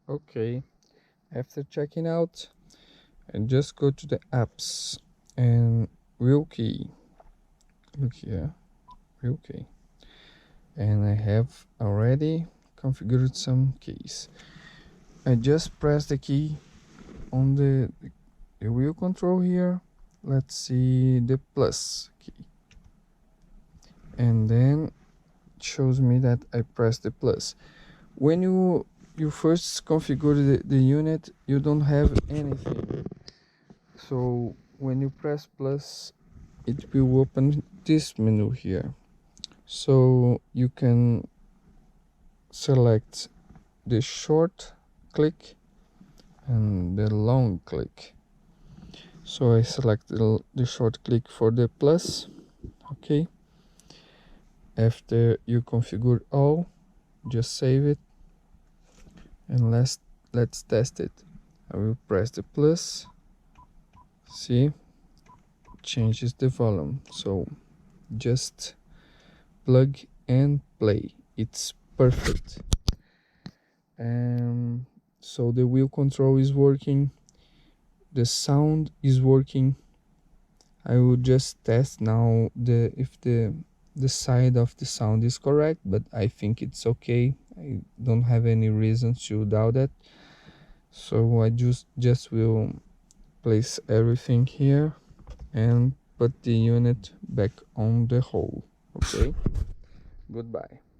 Okay, after checking out, I just go to the apps and wheel key. Look here, wheel key. And I have already configured some keys. I just press the key on the wheel control here. Let's see the plus key. And then it shows me that I press the plus. When you first configure the unit, you don't have anything. So when you press plus, it will open this menu here. So you can select the short click and the long click. So I select the short click for the plus. Okay. After you configure all, just save it and let's test it. I will press the plus. See, changes the volume. So just plug and play. It's perfect. So the wheel control is working, the sound is working. I will just test now if the side of the sound is correct, but I think it's okay. I don't have any reason to doubt that. So I just will place everything here and put the unit back on the hole. Okay, goodbye.